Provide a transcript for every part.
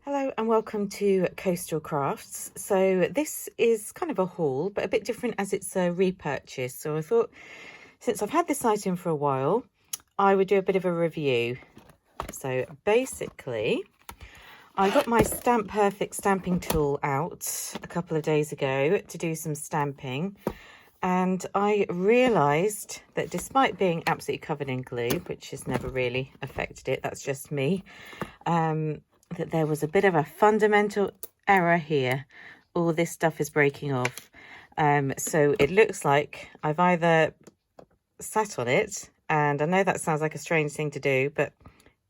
Hello and welcome to Coastal Crafts. So this is kind of a haul, but a bit different as it's a repurchase. So I thought, since I've had this item for a while, I would do a bit of a review. So basically, I got my Stamp Perfect stamping tool out a couple of days ago to do some stamping. And I realised that despite being absolutely covered in glue, which has never really affected it, that's just me, that there was a bit of a fundamental error here. All this stuff is breaking off. So it looks like I've either sat on it, and I know that sounds like a strange thing to do, but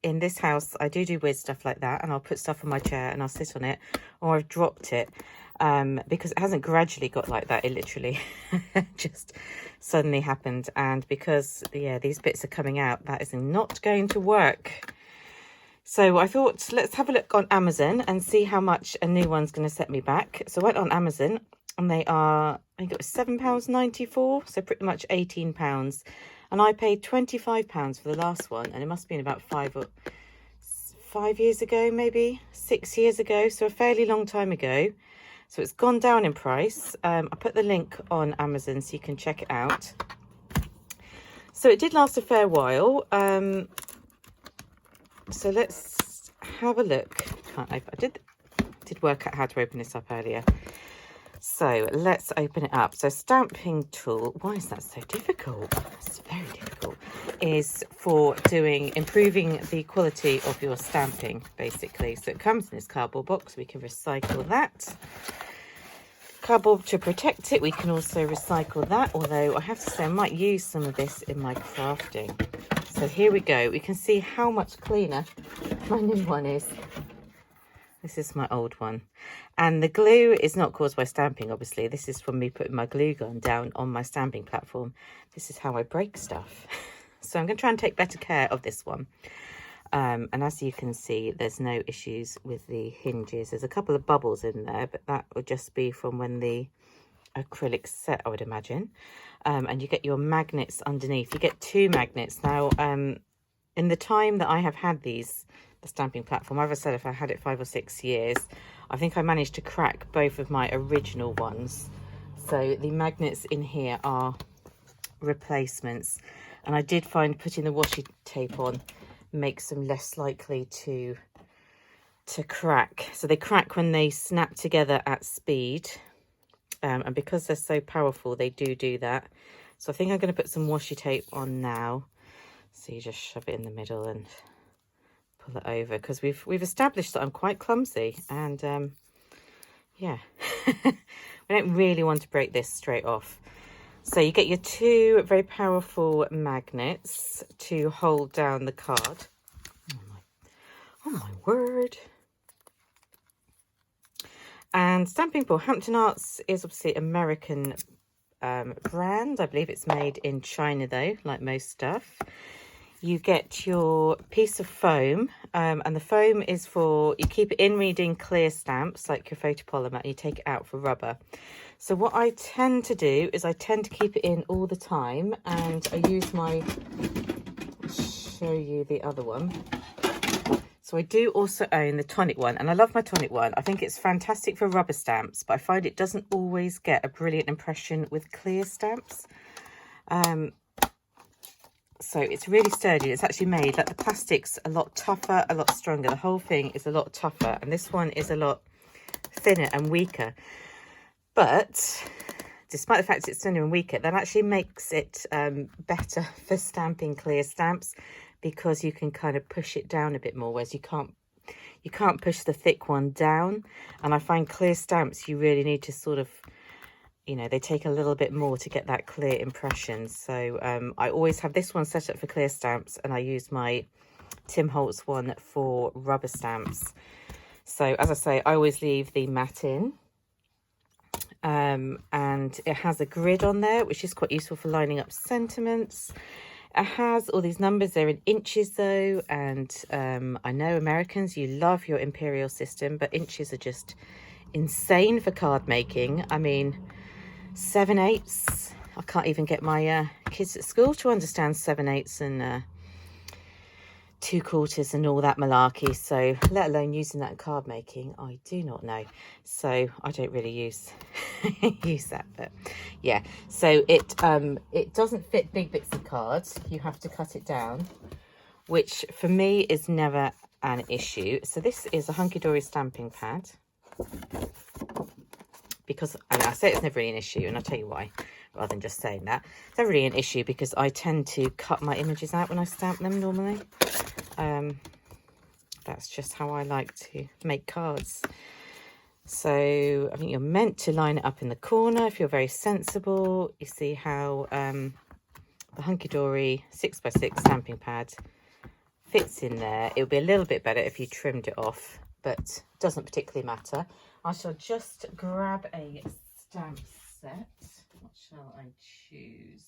in this house I do weird stuff like that, and I'll put stuff on my chair and I'll sit on it, or I've dropped it, because it hasn't gradually got like that. It literally just suddenly happened, and because these bits are coming out, that is not going to work. So I thought, let's have a look on Amazon and see how much a new one's going to set me back. So I went on Amazon, and they are, I think it was £7.94, so pretty much £18. And I paid £25 for the last one, and it must have been about 5 years ago, maybe 6 years ago, so a fairly long time ago. So it's gone down in price. I put the link on Amazon so you can check it out. So it did last a fair while. So let's have a look. I did work out how to open this up earlier. So let's open it up. So stamping tool, why is that so difficult? It's very difficult. Is for improving the quality of your stamping, basically. So it comes in this cardboard box. We can recycle that. Cardboard to protect it. We can also recycle that, although I have to say I might use some of this in my crafting. So here we go. We can see how much cleaner my new one is. This is my old one. And the glue is not caused by stamping, obviously. This is from me putting my glue gun down on my stamping platform. This is how I break stuff. So I'm going to try and take better care of this one. And as you can see, there's no issues with the hinges. There's a couple of bubbles in there, but that would just be from when the acrylic set, I would imagine. And you get your magnets underneath. You get 2 magnets. Now, in the time that I have had the stamping platform, as I said, if I had it 5 or 6 years, I think I managed to crack both of my original ones. So the magnets in here are replacements. And I did find putting the washi tape on makes them less likely to crack. So they crack when they snap together at speed. And because they're so powerful, they do that. So I think I'm going to put some washi tape on now. So you just shove it in the middle and pull it over, because we've established that I'm quite clumsy, and yeah, we don't really want to break this straight off. So you get your 2 very powerful magnets to hold down the card. Oh my word. And stamping for Hampton Arts is obviously American brand. I believe it's made in China though, like most stuff. You get your piece of foam, and the foam is for, you keep it in reading clear stamps like your photopolymer, and you take it out for rubber. So what I tend to do is I tend to keep it in all the time, and I use my, I'll show you the other one. So I do also own the tonic one, and I love my tonic one. I think it's fantastic for rubber stamps, but I find it doesn't always get a brilliant impression with clear stamps. So it's really sturdy. It's actually made, like, the plastic's a lot tougher, a lot stronger. The whole thing is a lot tougher, and this one is a lot thinner and weaker. But despite the fact it's thinner and weaker, that actually makes it better for stamping clear stamps, because you can kind of push it down a bit more, whereas you can't push the thick one down. And I find clear stamps, you really need to sort of, they take a little bit more to get that clear impression. So I always have this one set up for clear stamps, and I use my Tim Holtz one for rubber stamps. So as I say, I always leave the mat in. And it has a grid on there, which is quite useful for lining up sentiments. It has all these numbers. They're in inches though, and I know Americans, you love your imperial system, but inches are just insane for card making. I mean, 7/8. I can't even get my kids at school to understand 7/8 and 2/4 and all that malarkey. So let alone using that in card making, I do not know. So I don't really use that, but yeah. So it doesn't fit big bits of cards. You have to cut it down, which for me is never an issue. So this is a Hunky Dory stamping pad, because I say it's never really an issue, and I'll tell you why, rather than just saying that. It's never really an issue because I tend to cut my images out when I stamp them normally. That's just how I like to make cards. So I think you're meant to line it up in the corner if you're very sensible. You see how the Hunky Dory 6x6 stamping pad fits in there. It would be a little bit better if you trimmed it off, but doesn't particularly matter. I shall just grab a stamp set. What shall I choose?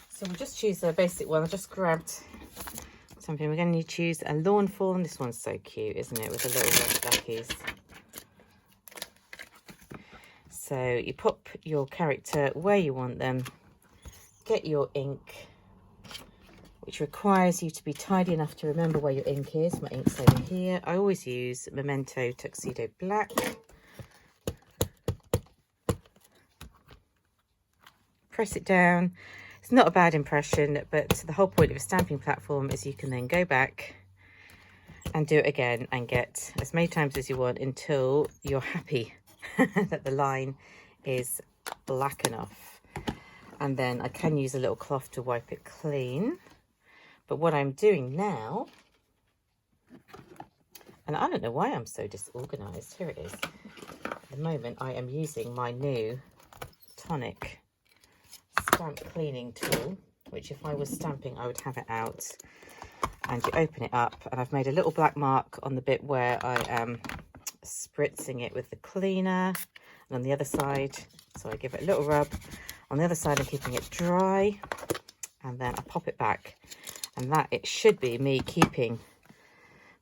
So we'll just choose a basic one. I just grabbed something. We're going to choose a lawn fawn. This one's so cute, isn't it? With the little red duckies. So you pop your character where you want them. Get your ink, which requires you to be tidy enough to remember where your ink is. My ink's over here. I always use Memento Tuxedo Black. Press it down. It's not a bad impression, but the whole point of a stamping platform is you can then go back and do it again and get as many times as you want until you're happy that the line is black enough. And then I can use a little cloth to wipe it clean. But what I'm doing now, and I don't know why I'm so disorganized. Here it is. At the moment, I am using my new Tonic stamp cleaning tool, which if I was stamping, I would have it out. And you open it up, and I've made a little black mark on the bit where I am spritzing it with the cleaner. And on the other side, so I give it a little rub. On the other side, I'm keeping it dry. And then I pop it back. And that, it should be me keeping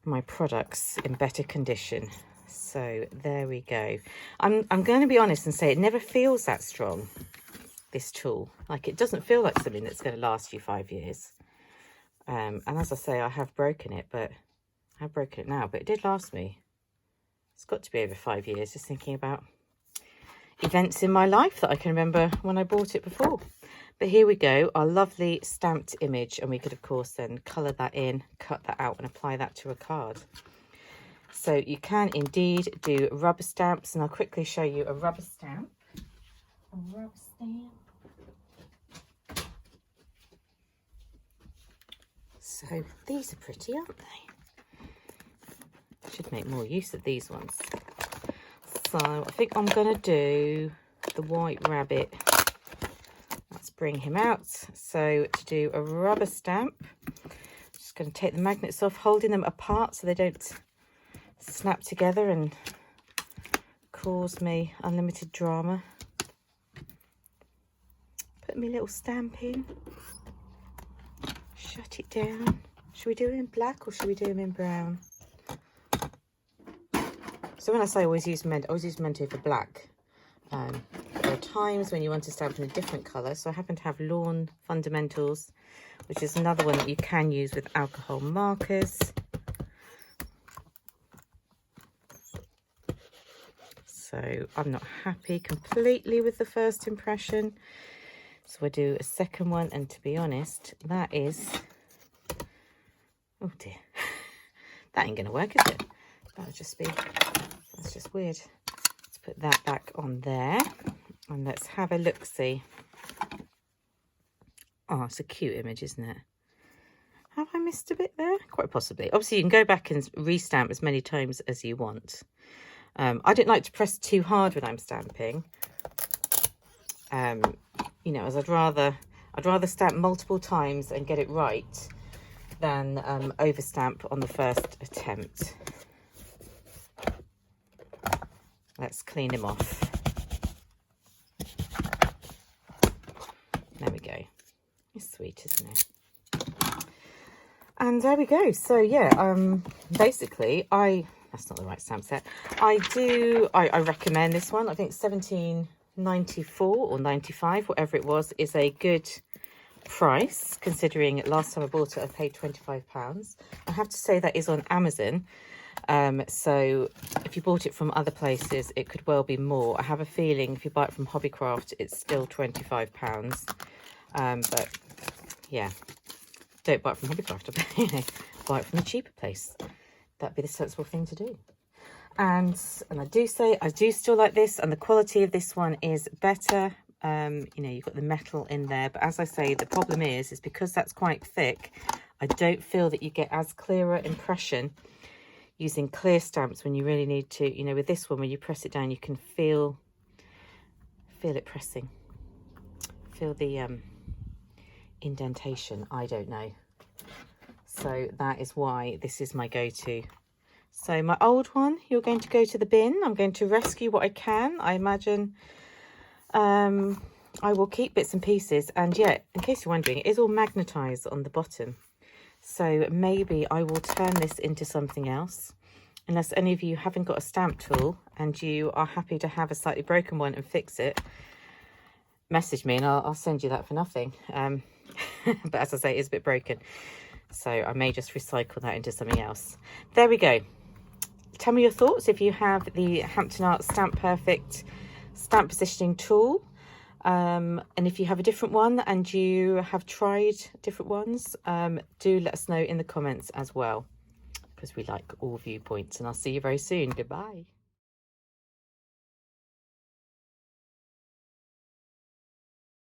my products in better condition. So there we go. I'm going to be honest and say it never feels that strong, this tool. Like, it doesn't feel like something that's going to last you 5 years. And as I say, I have broken it, but I have broken it now, but it did last me. It's got to be over 5 years, just thinking about events in my life that I can remember when I bought it before. But here we go, our lovely stamped image, and we could of course then colour that in, cut that out and apply that to a card. So you can indeed do rubber stamps, and I'll quickly show you a rubber stamp. A rubber stamp. So these are pretty, aren't they? Should make more use of these ones. So I think I'm going to do the White Rabbit. Let's bring him out. So to do a rubber stamp, I'm just going to take the magnets off, holding them apart so they don't snap together and cause me unlimited drama. Put me little stamp in. Shut it down. Should we do him in black or should we do him in brown? So when I say I always use Memento for black. There are times when you want to stamp in a different colour. So I happen to have Lawn Fundamentals, which is another one that you can use with alcohol markers. So I'm not happy completely with the first impression. So I do a second one, and to be honest, that is, oh dear, that ain't going to work, is it? That'll just be, that's just weird. Let's put that back on there, and let's have a look-see. Oh, it's a cute image, isn't it? Have I missed a bit there? Quite possibly. Obviously, you can go back and restamp as many times as you want. I don't like to press too hard when I'm stamping. You know, as I'd rather stamp multiple times and get it right than overstamp on the first attempt. Let's clean him off. There we go. It's sweet, isn't it? And there we go. So yeah, basically I that's not the right stamp set. I recommend this one. I think $17.94 or 95, whatever it was, is a good price considering last time I bought it I paid £25. I have to say that is on Amazon, so if you bought it from other places it could well be more. I have a feeling if you buy it from Hobbycraft it's still £25, but yeah, don't buy it from Hobbycraft. Buy it from a cheaper place. That'd be the sensible thing to do. And I do still like this, and the quality of this one is better. You know, you've got the metal in there, but as I say, the problem is because that's quite thick, I don't feel that you get as clearer impression using clear stamps when you really need to. You know, with this one, when you press it down, you can feel it pressing. Feel the indentation. I don't know. So that is why this is my go-to. So my old one, you're going to go to the bin. I'm going to rescue what I can. I imagine I will keep bits and pieces. And yeah, in case you're wondering, it is all magnetized on the bottom. So maybe I will turn this into something else. Unless any of you haven't got a stamp tool and you are happy to have a slightly broken one and fix it, message me and I'll send you that for nothing. But as I say, it is a bit broken. So I may just recycle that into something else. There we go. Tell me your thoughts if you have the Hampton Art Stamp Perfect stamp positioning tool. And if you have a different one and you have tried different ones, do let us know in the comments as well, because we like all viewpoints. And I'll see you very soon. Goodbye.